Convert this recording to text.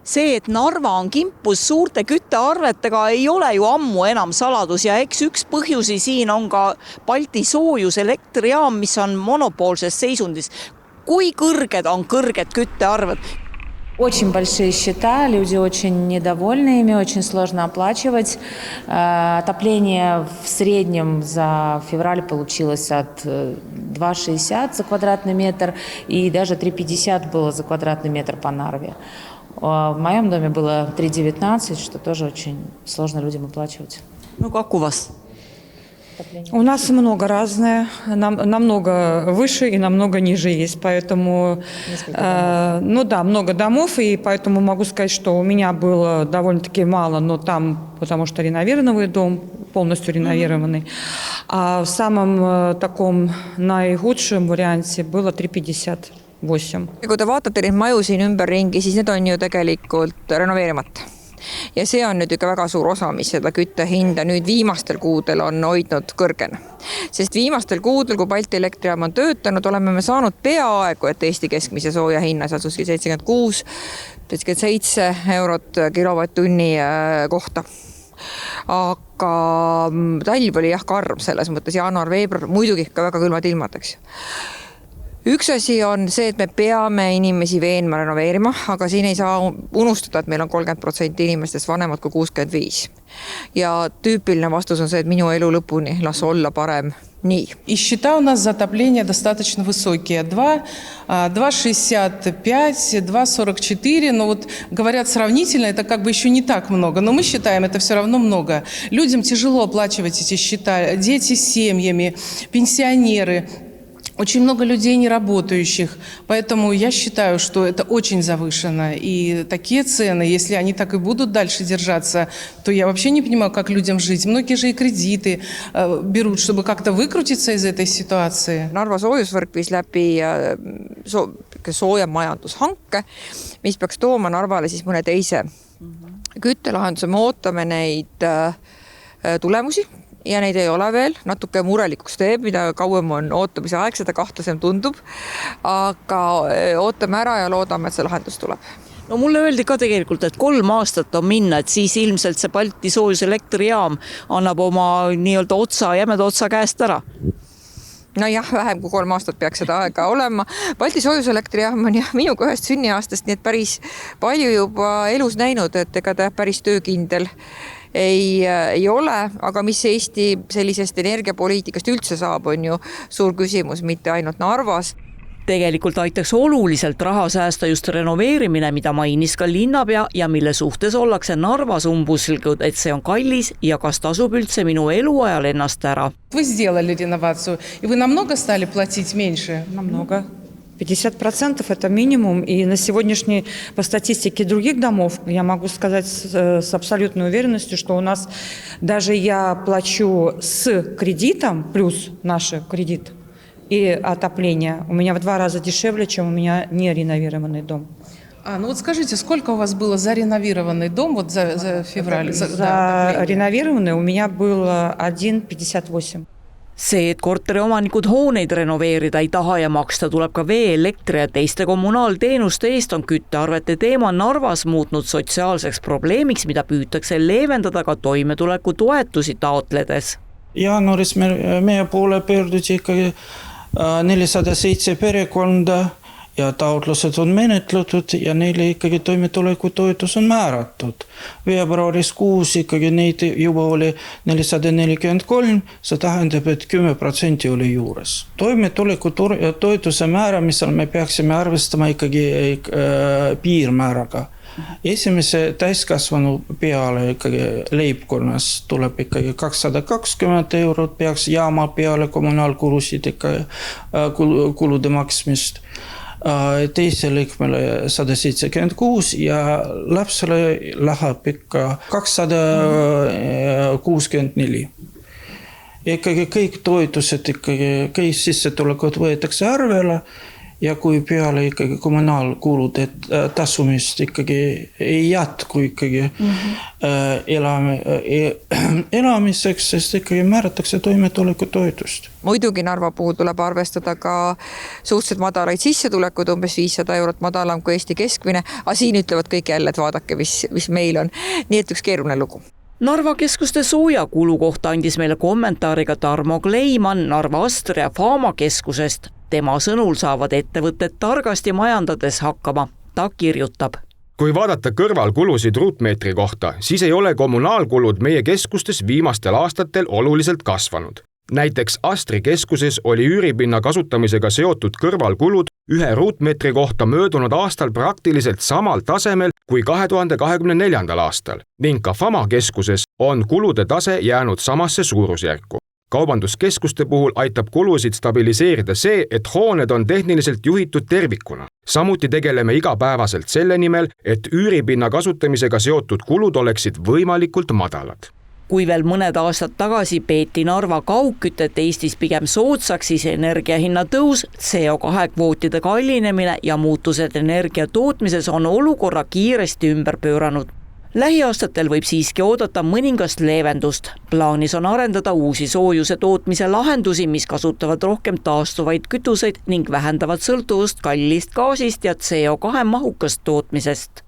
See, et Narva on kimpus suurte küttearvetega, ei ole ju ammu enam saladus ja eks üks põhjusi siin on ka Balti soojuselektrijaam, mis on monopoolses seisundis. Kui kõrged on kõrged küttearved? Очень большие счета, люди очень недовольны ими, очень сложно оплачивать. Отопление в среднем за февраль получилось от 2,60 за квадратный метр и даже 3,50 было за квадратный метр по Нарве. В моем доме было 3,19, что тоже очень сложно людям оплачивать. Ну, как у вас? У нас много разное, намного выше и намного ниже есть, поэтому, много домов, и поэтому могу сказать, что у меня было довольно-таки мало, но там, потому что реновированный дом, полностью реновированный, а в самом таком наихудшем варианте было 3,58. Kui te vaatate neid maju siin ümberringi, siis need on ju tegelikult renoveerimata. Ja see on nüüd ikka väga suur osa, mis seda küttehinda nüüd viimastel kuudel on hoidnud kõrgena. Sest viimastel kuudel, kui Balti elektrijaam on töötanud, oleme me saanud peaaegu, et Eesti keskmise sooja hinna, seal 76, 77 eurot kilovatt-tunni kohta. Aga talv oli karm selles mõttes, jaanuar, veebruar, muidugi ikka väga külmad ilmadeks. Üks asi on see, et me peame inimesi veenma renoveerima, aga siin ei saa unustada, et meil on 30% inimestest vanemad kui 65. Ja tüüpiline vastus on see, et minu elu lõpuni las olla parem nii. И счета у нас за отопление достаточно высокие. 2,65, 2,44. Но вот говорят сравнительно, это как бы еще не так много. Но мы считаем, это все равно много. Людям тяжело оплачивать эти счета. Дети с семьями, пенсионеры. Очень много людей неработающих, поэтому я считаю, что это очень завышено. И такие цены, если они так и будут дальше держаться, то я вообще не понимаю, как людям жить. Многие же и кредиты берут, чтобы как-то выкрутиться из этой ситуации. Narva soojusvõrk viis läbi soojamajandushanke, mis peaks tooma Narvale siis mõne teise küttelahenduse. Me ootame neid tulemusi. Ja neid ei ole veel, natuke murelikuks teeb, mida kauem on ootamise aeg, seda kahtlasem tundub, aga ootame ära ja loodame, et see lahendus tuleb. No mulle öeldi ka tegelikult, et 3 aastat on minna, et siis ilmselt see Balti soojuselektrijaam annab oma nii-öelda jämeda otsa käest ära. No jah, vähem kui 3 aastat peaks seda aega olema. Balti soojuselektrijaam on minuga ühest sünniaastast, nii et päris palju juba elus näinud, et ega ta päris töökindel ei ole, aga mis Eesti sellisest energiapoliitikast üldse saab, on ju suur küsimus, mitte ainult Narvas. Tegelikult aitaks oluliselt raha säästa just renoveerimine, mida mainis ka linnapea ja mille suhtes ollakse Narvas umbuslikud, et see on kallis ja kas tasub üldse minu eluajal ennast ära. Вы сделали реновацию, и вы намного стали платить меньше? Намного. 50% это минимум, и на сегодняшний, по статистике других домов, я могу сказать с абсолютной уверенностью, что у нас даже я плачу с кредитом, плюс наш кредит и отопление, у меня в 2 раза дешевле, чем у меня не реновированный дом. Ну вот скажите, сколько у вас было за реновированный дом вот за февраль? За реновированный у меня было 1,58. See, et korteriomanikud hooneid renoveerida ei taha ja maksta tuleb ka vee, elektri ja teiste kommunaalteenuste eest, on küttearvete teema Narvas muutnud sotsiaalseks probleemiks, mida püütakse leevendada ka toimetuleku toetusi taotledes. Jaanuaris meie poole pöörduti ikkagi 407 perekonda ja taotlused on menetletud ja neile ikkagi toimetuleku toetus on määratud. Veebruaris kuus ikkagi neid juba oli 443, see tähendab, et 10% oli juures. Toimetuleku toetuse määramisel me peaksime arvestama ikkagi piirmääraga. Esimese täiskasvanu peale ikkagi leibkonnas tuleb ikkagi 220 eurot, peaks jaama peale kommunaalkulusid kulude maksmist. Teise liikmele 176 ja lapsele läheb ikka 264. Ikkagi kõik toetused, kõik sissetulekud võetakse arvele ja kui peale ikkagi kommunaalkulude tasumist ikkagi ei jätku ikkagi elamiseks, sest ikkagi määratakse toimetulekutoetust. Muidugi Narva puhul tuleb arvestada ka suhteliselt madalaid sissetulekud, umbes 500 eurot madalam kui Eesti keskmine, aga siin ütlevad kõik jälle, et vaadake, mis meil on. Nii et üks keeruline lugu. Narva keskuste soojakulu kohta andis meile kommentaariga Tarmo Kleiman Narva Astria Fama keskusest. Tema sõnul saavad ettevõtted targasti majandades hakkama. Ta kirjutab. Kui vaadata kõrvalkulusid ruutmeetri kohta, siis ei ole kommunaalkulud meie keskustes viimastel aastatel oluliselt kasvanud. Näiteks Astri keskuses oli üüripinna kasutamisega seotud kõrvalkulud 1 ruutmeetri kohta möödunud aastal praktiliselt samal tasemel kui 2024. aastal ning ka Fama keskuses on kulude tase jäänud samasse suurusjärku. Kaubanduskeskuste puhul aitab kulusid stabiliseerida see, et hooned on tehniliselt juhitud tervikuna. Samuti tegeleme igapäevaselt selle nimel, et üüripinna kasutamisega seotud kulud oleksid võimalikult madalad. Kui veel mõned aastad tagasi peeti Narva kaugkütet Eestis pigem soodsaks, siis energiahinna tõus, CO2 kvootide kallinemine ja muutused energia tootmises on olukorra kiiresti ümber pööranud. Lähiaastatel võib siiski oodata mõningast leevendust. Plaanis on arendada uusi soojuse tootmise lahendusi, mis kasutavad rohkem taastuvaid kütuseid ning vähendavad sõltuvust kallist gaasist ja CO2 mahukast tootmisest.